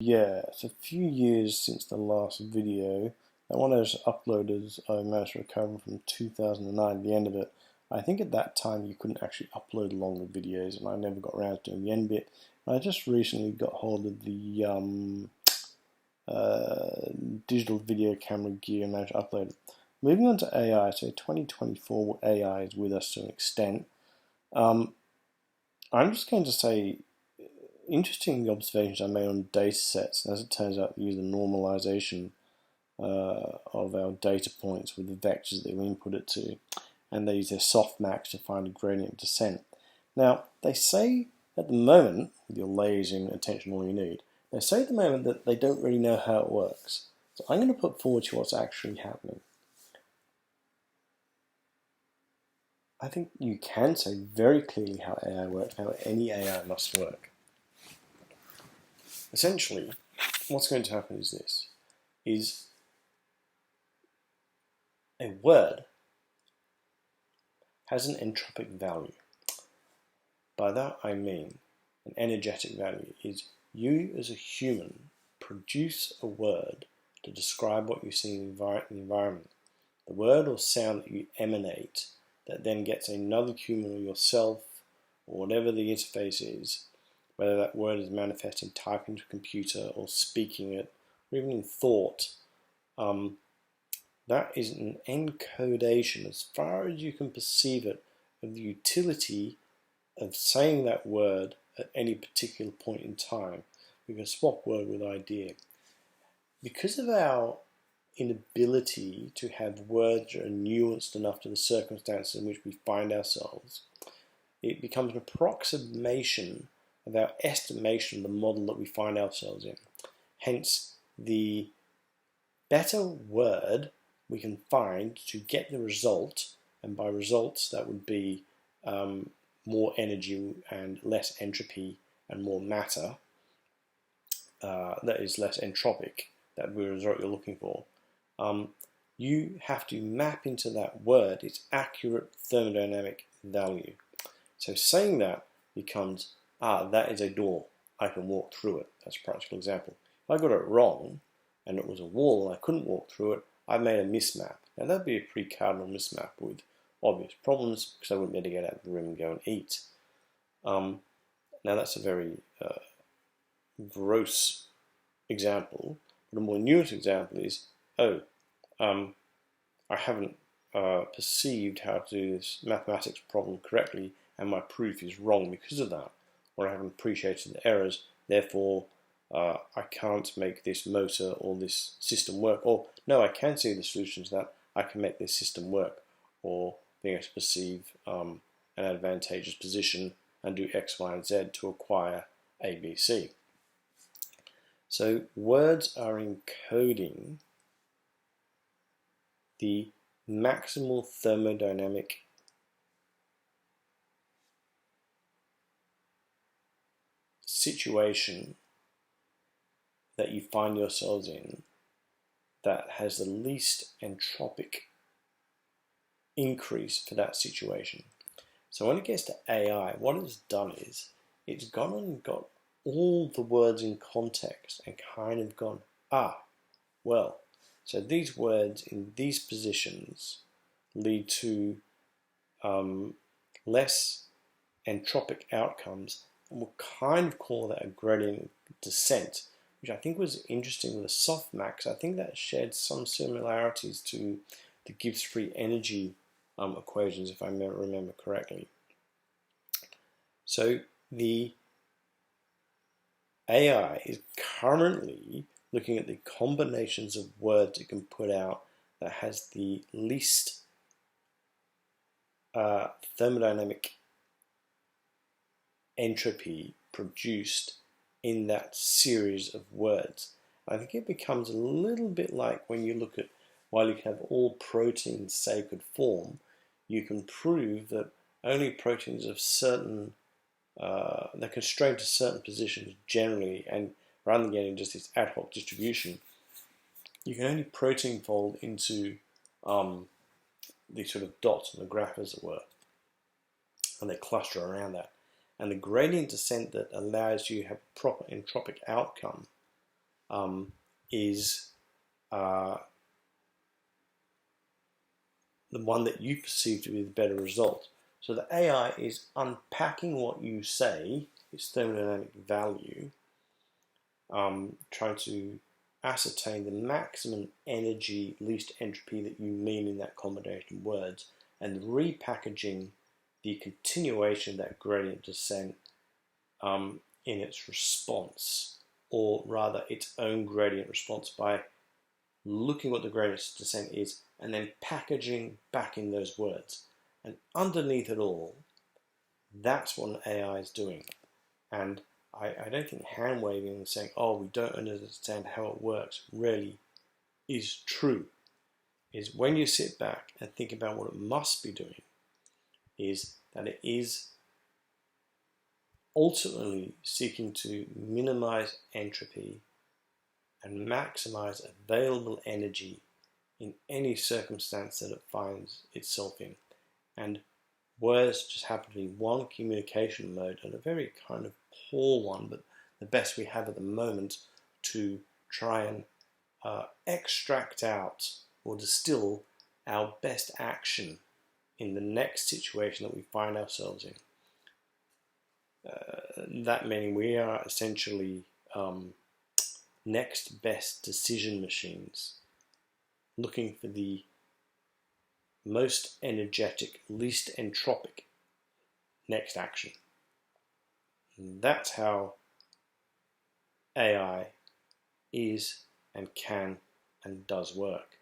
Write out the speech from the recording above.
Yeah, it's a few years since the last video. That one I just uploaded, I managed to recover from 2009, the end of it. I think at that time you couldn't actually upload longer videos, and I never got around to doing the end bit. I just recently got hold of the digital video camera gear and managed to upload it. Moving on to AI, so 2024 AI is with us to an extent. I'm just going to say, interesting the observations I made on data sets, and as it turns out, use the normalization of our data points with the vectors that we input it to, and they use their softmax to find a gradient of descent. Now, they say at the moment, with your lazy and attention all you need, they say at the moment that they don't really know how it works. So I'm going to put forward to you what's actually happening. I think you can say very clearly how AI works, how any AI must work. Essentially, what's going to happen is this, is a word has an entropic value. By that I mean an energetic value is you as a human produce a word to describe what you see in the environment. The word or sound that you emanate that then gets another human or yourself or whatever the interface is, whether that word is manifesting typing to a computer or speaking it, or even in thought, that is an encodation, as far as you can perceive it, of the utility of saying that word at any particular point in time. We can swap word with idea. Because of our inability to have words that are nuanced enough to the circumstances in which we find ourselves, it becomes an approximation of our estimation of the model that we find ourselves in. Hence, the better word we can find to get the result, and by results that would be more energy and less entropy and more matter, that is less entropic, that would be the result you're looking for. You have to map into that word its accurate thermodynamic value. So saying that becomes, that is a door, I can walk through it. That's a practical example. If I got it wrong and it was a wall and I couldn't walk through it, I made a mismap. Now that'd be a pretty cardinal mismap with obvious problems because I wouldn't be able to get out of the room and go and eat. Now that's a very gross example, but a more nuanced example is, I haven't perceived how to do this mathematics problem correctly and my proof is wrong because of that, or I haven't appreciated the errors, therefore I can't make this motor or this system work, or no, I can see the solutions that I can make this system work, or being able to perceive an advantageous position and do X, Y, and Z to acquire A, B, C. So words are encoding the maximal thermodynamic situation that you find yourselves in that has the least entropic increase for that situation. So when it gets to AI, what it's done is it's gone and got all the words in context and kind of gone, well, so these words in these positions lead to less entropic outcomes, and we'll kind of call that a gradient descent, which I think was interesting with the softmax. I think that shared some similarities to the Gibbs free energy equations, if I remember correctly. So the AI is currently looking at the combinations of words it can put out that has the least thermodynamic entropy produced in that series of words. I think it becomes a little bit like when you look at, while you can have all proteins sacred form, you can prove that only proteins of certain, they're constrained to certain positions generally, and rather than getting just this ad hoc distribution, you can only protein fold into these sort of dots on the graph, as it were, and they cluster around that. And the gradient descent that allows you to have a proper entropic outcome is the one that you perceive to be the better result. So the AI is unpacking what you say, its thermodynamic value, trying to ascertain the maximum energy, least entropy that you mean in that combination of words, and repackaging the continuation of that gradient descent in its response, or rather its own gradient response, by looking what the gradient descent is and then packaging back in those words. And underneath it all, that's what an AI is doing. And I don't think hand waving and saying, oh, we don't understand how it works, really is true. Is when you sit back and think about what it must be doing, is that it is ultimately seeking to minimize entropy and maximize available energy in any circumstance that it finds itself in. And words just happen to be one communication mode, and a very kind of poor one, but the best we have at the moment to try and extract out or distill our best action in the next situation that we find ourselves in. That meaning we are essentially next best decision machines, looking for the most energetic, least entropic next action. And that's how AI is and can and does work.